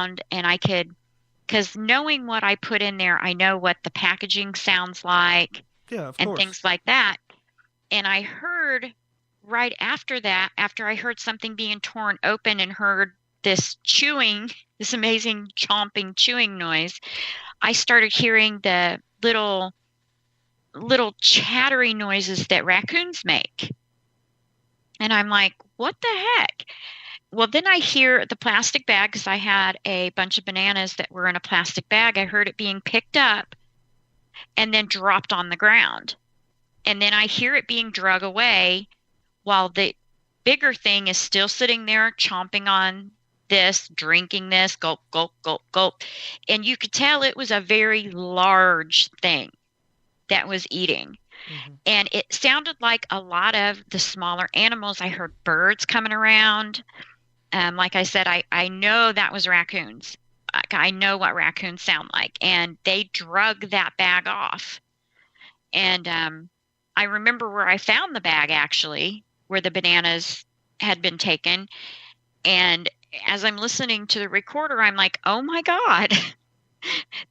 around and because knowing what I put in there, I know what the packaging sounds like Yeah, of and course. things like that. And I heard right after that, after I heard something being torn open and heard this chewing, this amazing chomping, chewing noise, I started hearing the little chattery noises that raccoons make. And I'm like, what the heck? Well, then I hear the plastic bag because I had a bunch of bananas that were in a plastic bag. I heard it being picked up and then dropped on the ground. And then I hear it being drug away while the bigger thing is still sitting there chomping on this, drinking this, gulp, gulp, gulp, gulp. And you could tell it was a very large thing that was eating. Hmm. And it sounded like a lot of the smaller animals. I heard birds coming around. Like I said, I know that was raccoons. I know what raccoons sound like. And they drug that bag off. And I remember where I found the bag, actually, where the bananas had been taken. And as I'm listening to the recorder, I'm like, oh my God,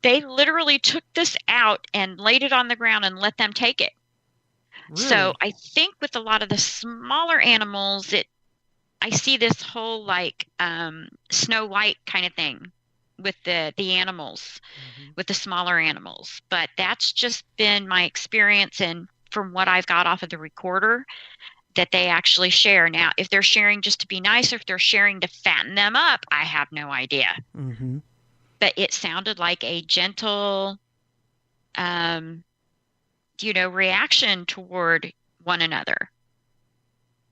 they literally took this out and laid it on the ground and let them take it. So Really? I think with a lot of the smaller animals, I see this whole like Snow White kind of thing with the animals, Hmm. with the smaller animals. But that's just been my experience and from what I've got off of the recorder that they actually share. Now, if they're sharing just to be nice or if they're sharing to fatten them up, I have no idea. Hmm. But it sounded like a gentle, um, reaction toward one another.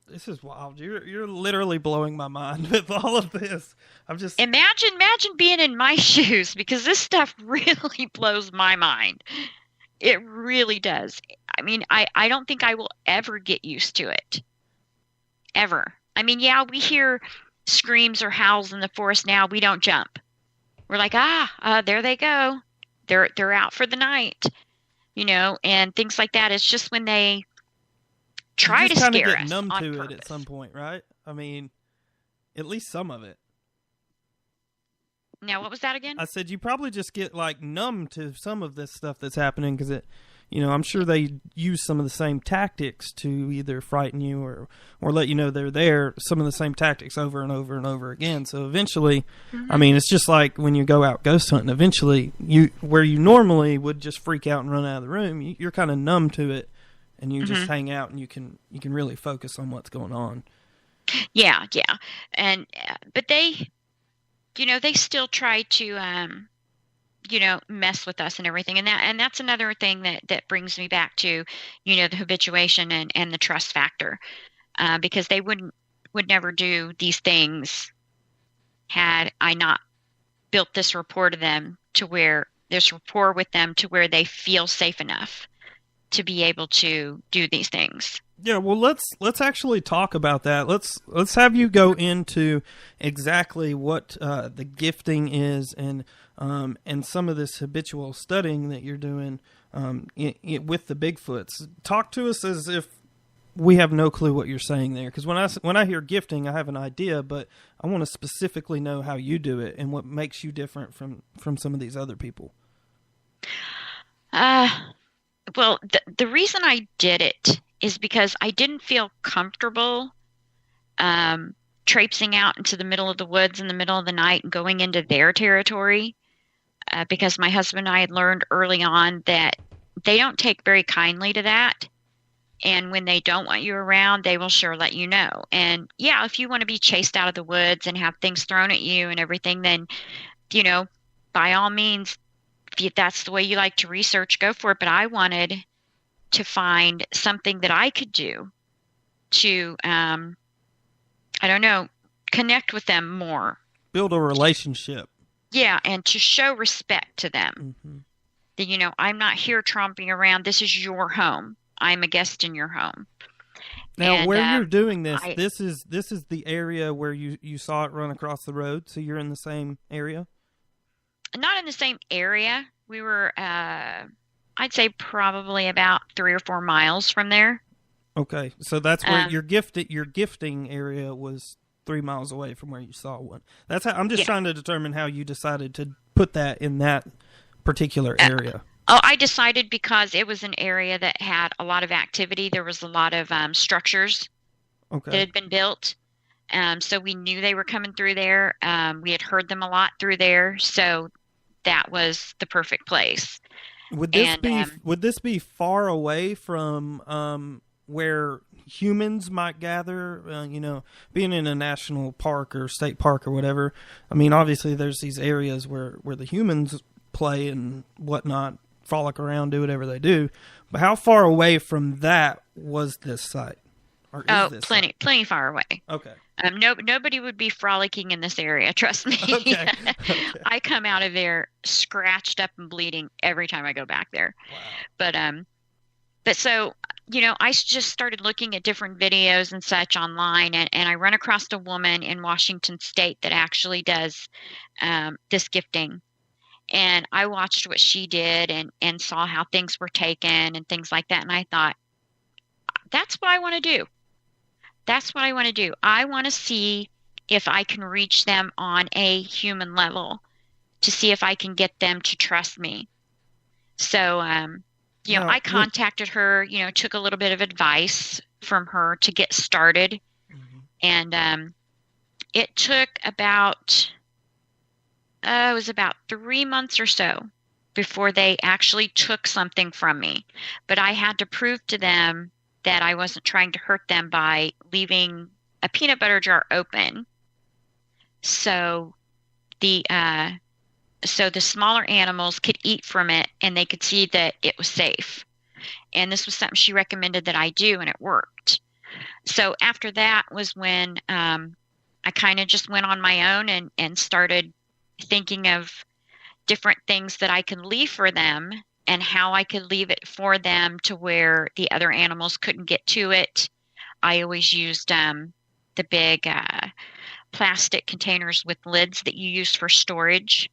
This is wild. You're literally blowing my mind with all of this. I'm just Imagine being in my shoes because this stuff really blows my mind. It really does. I mean, I don't think I will ever get used to it. Ever. I mean, yeah, we hear screams or howls in the forest now. We don't jump. We're like, there they go. They're out for the night, and things like that. It's just when they you try just to kind of scare get us numb on to it at some purpose. point, right? I mean, at least some of it. Now, what was that again? I said you probably just get like numb to some of this stuff that's happening because I'm sure they use some of the same tactics to either frighten you or let you know they're there. Some of the same tactics over and over and over again. So eventually, I Hmm. mean, it's just like when you go out ghost hunting. Eventually, where you normally would just freak out and run out of the room, you're kind of numb to it, and you just Hmm. hang out and you can really focus on what's going on. Yeah, yeah. And but they still try to mess with us and everything. And that's another thing that brings me back to, the habituation and the trust factor. Because they would never do these things had I not built this rapport with them to where they feel safe enough to be able to do these things. Yeah, well, let's actually talk about that. Let's have you go into exactly what the gifting is and some of this habitual studying that you're doing with the Bigfoots. Talk to us as if we have no clue what you're saying there, because when I hear gifting, I have an idea, but I want to specifically know how you do it and what makes you different from some of these other people. Uh, well, the reason I did it is because I didn't feel comfortable traipsing out into the middle of the woods in the middle of the night and going into their territory. Because my husband and I had learned early on that they don't take very kindly to that. And when they don't want you around, they will sure let you know. And yeah, if you want to be chased out of the woods and have things thrown at you and everything, then, you know, by all means, if that's the way you like to research, go for it. But I wanted to find something that I could do to, I don't know, connect with them more. Build a relationship. Yeah, and to show respect to them. Hmm. That, I'm not here tromping around. This is your home. I'm a guest in your home. Now, And where you're doing this, I this is the area where you saw it run across the road. So you're in the same area. not in the same area. We were, I'd say probably about 3 or 4 miles from there. Okay, so that's where Um, your gifting area was 3 miles away from where you saw one. That's how I'm just Yeah. trying to determine how you decided to put that in that particular Uh, area. oh, I decided because it was an area that had a lot of activity. There was a lot of structures that Okay. had been built. So we knew they were coming through there. We had heard them a lot through there. So that was the perfect place. And Would this be far away from where humans might gather? Being in a national park or state park or whatever. I mean, obviously there's these areas where the humans play and whatnot, frolic around, do whatever they do. But how far away from that was this site? Or is this plenty, site? plenty far away. Okay. Nobody would be frolicking in this area, trust me. Okay. Okay. I come out of there scratched up and bleeding every time I go back there. Wow. But so, I just started looking at different videos and such online, and I run across a woman in Washington State that actually does this gifting. And I watched what she did and saw how things were taken and things like that. And I thought, that's what I want to do. That's what I want to do. I want to see if I can reach them on a human level, to see if I can get them to trust me. So, Now, I contacted her, took a little bit of advice from her to get started. Mhm. And it took it was about 3 months or so before they actually took something from me. But I had to prove to them that I wasn't trying to hurt them by leaving a peanut butter jar open. So the smaller animals could eat from it and they could see that it was safe. And this was something she recommended that I do, and it worked. So after that was when I kind of just went on my own and started thinking of different things that I could leave for them and how I could leave it for them to where the other animals couldn't get to it. I always used the big plastic containers with lids that you use for storage.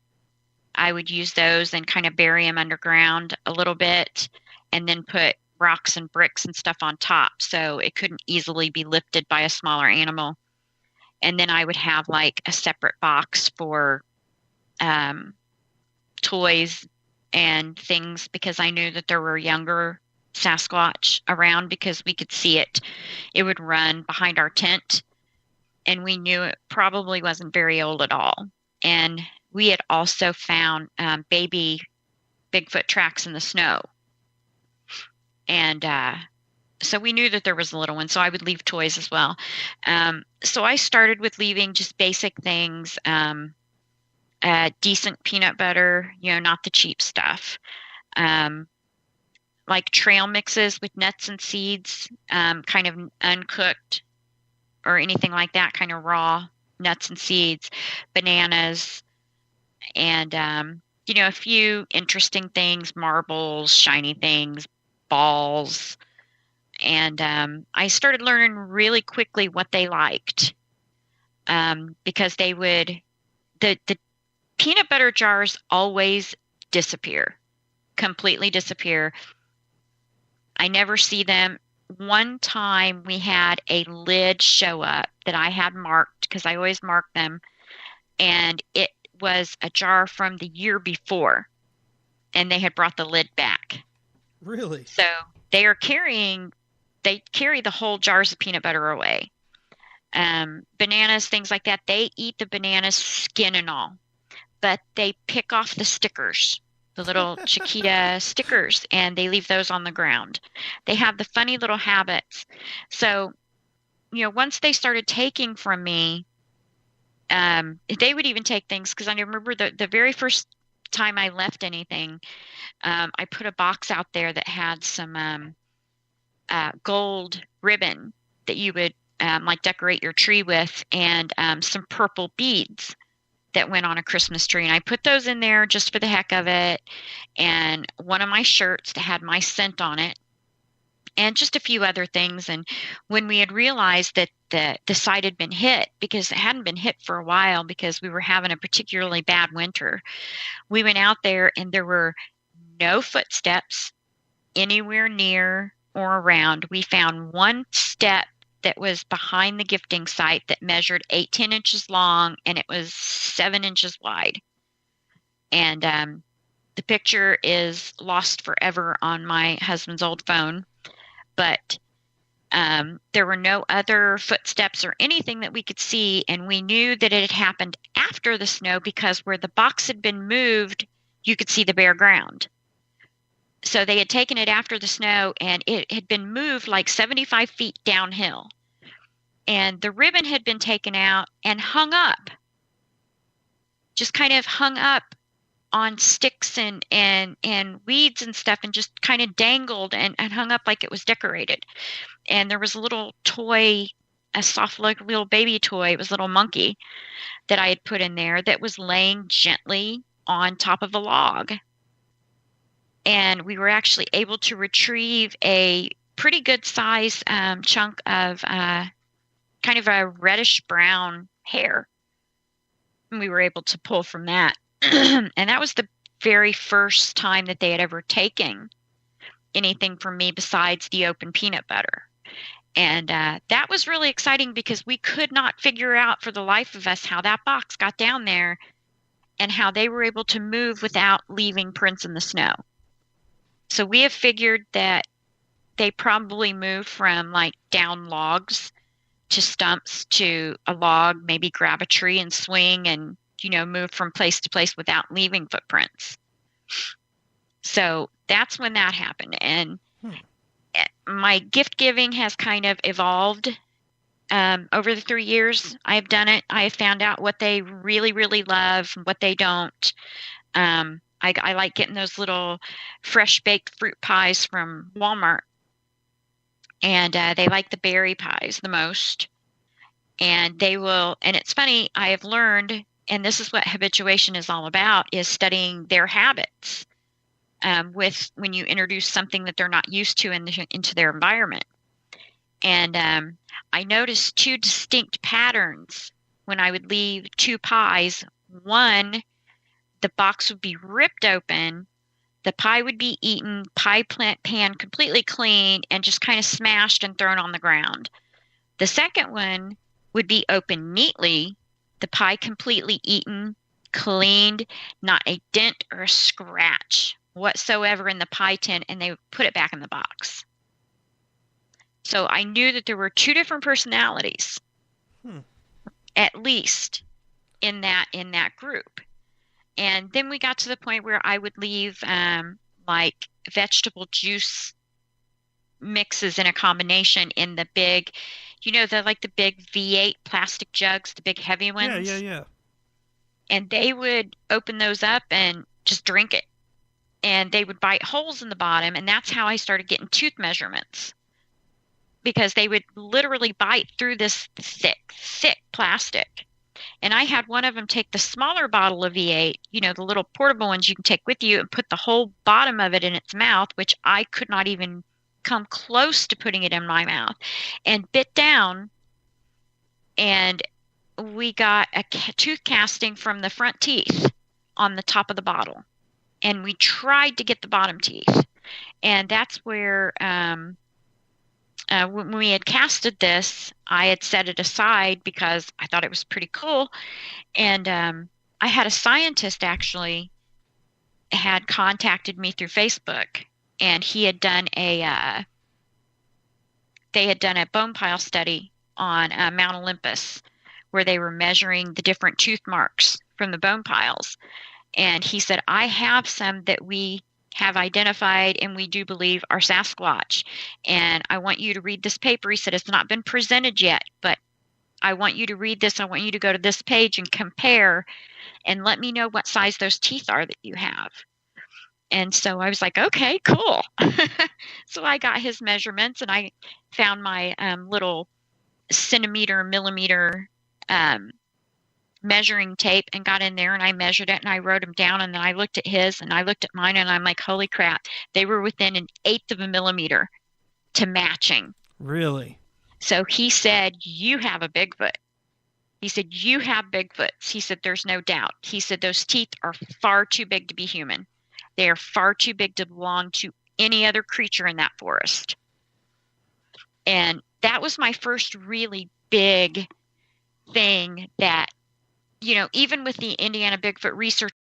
I would use those and kind of bury them underground a little bit and then put rocks and bricks and stuff on top so it couldn't easily be lifted by a smaller animal. And then I would have like a separate box for toys and things, because I knew that there were younger Sasquatch around, because we could see it. It would run behind our tent, and we knew it probably wasn't very old at all. And we had also found baby Bigfoot tracks in the snow. And so we knew that there was a little one, so I would leave toys as well. So I started with leaving just basic things, decent peanut butter, not the cheap stuff. Like trail mixes with nuts and seeds, kind of uncooked or anything like that, kind of raw nuts and seeds, bananas, and, a few interesting things, marbles, shiny things, balls. And I started learning really quickly what they liked, because they would, the peanut butter jars always disappear, completely disappear. I never see them. One time we had a lid show up that I had marked, because I always mark them, and it was a jar from the year before, and they had brought the lid back. Really? So they carry the whole jars of peanut butter away. Bananas, things like that, they eat the bananas skin and all, but they pick off the stickers, the little Chiquita stickers, and they leave those on the ground. They have the funny little habits. So, once they started taking from me, they would even take things, because I remember the very first time I left anything, I put a box out there that had some gold ribbon that you would like decorate your tree with, and some purple beads that went on a Christmas tree. And I put those in there just for the heck of it, and one of my shirts that had my scent on it, and just a few other things. And when we had realized that the site had been hit, because it hadn't been hit for a while because we were having a particularly bad winter, we went out there and there were no footsteps anywhere near or around. We found one step that was behind the gifting site that measured 10 inches long and it was 7 inches wide. And the picture is lost forever on my husband's old phone. But there were no other footsteps or anything that we could see, and we knew that it had happened after the snow because where the box had been moved, you could see the bare ground. So they had taken it after the snow, and it had been moved like 75 feet downhill. And the ribbon had been taken out and hung up, just kind of hung up on sticks and weeds and stuff, and just kind of dangled and hung up like it was decorated. And there was a little toy, a soft little baby toy, it was a little monkey that I had put in there that was laying gently on top of a log. And we were actually able to retrieve a pretty good size chunk of kind of a reddish brown hair. And we were able to pull from that. And that was the very first time that they had ever taken anything from me besides the open peanut butter. And that was really exciting because we could not figure out for the life of us how that box got down there and how they were able to move without leaving prints in the snow. So we have figured that they probably moved from like down logs to stumps to a log, maybe grab a tree and swing and, move from place to place without leaving footprints. So that's when that happened. And my gift giving has kind of evolved over the 3 years I've done it. I have found out what they really, really love, what they don't. I like getting those little fresh baked fruit pies from Walmart. And they like the berry pies the most. And and it's funny, I have learned, and this is what habituation is all about, is studying their habits with when you introduce something that they're not used to into their environment. And I noticed two distinct patterns when I would leave two pies. One, the box would be ripped open, the pie would be eaten, pie pan completely clean, and just kind of smashed and thrown on the ground. The second one would be open neatly, the pie completely eaten, cleaned, not a dent or a scratch whatsoever in the pie tin, and they would put it back in the box. So I knew that there were two different personalities, at least in that group. And then we got to the point where I would leave like vegetable juice mixes in a combination in the big, the big V8 plastic jugs, the big heavy ones. Yeah. And they would open those up and just drink it. And they would bite holes in the bottom. And that's how I started getting tooth measurements. Because they would literally bite through this thick plastic. And I had one of them take the smaller bottle of V8, the little portable ones you can take with you, and put the whole bottom of it in its mouth, which I could not even come close to putting it in my mouth, and bit down. And we got a tooth casting from the front teeth on the top of the bottle. And we tried to get the bottom teeth. And that's where, when we had casted this, I had set it aside because I thought it was pretty cool. And I had a scientist actually had contacted me through Facebook, and he had done they had done a bone pile study on Mount Olympus where they were measuring the different tooth marks from the bone piles. And he said, I have some that we have identified and we do believe are Sasquatch. And I want you to read this paper. He said, it's not been presented yet, but I want you to read this. I want you to go to this page and compare and let me know what size those teeth are that you have. And so I was like, okay, cool. So I got his measurements and I found my little centimeter, millimeter measuring tape and got in there and I measured it and I wrote them down, and then I looked at his and I looked at mine and I'm like, holy crap, they were within 1/8 of a millimeter to matching. Really? So he said, you have a Bigfoot. He said, you have Bigfoots. He said, there's no doubt. He said, those teeth are far too big to be human. They are far too big to belong to any other creature in that forest. And that was my first really big thing that, even with the Indiana Bigfoot research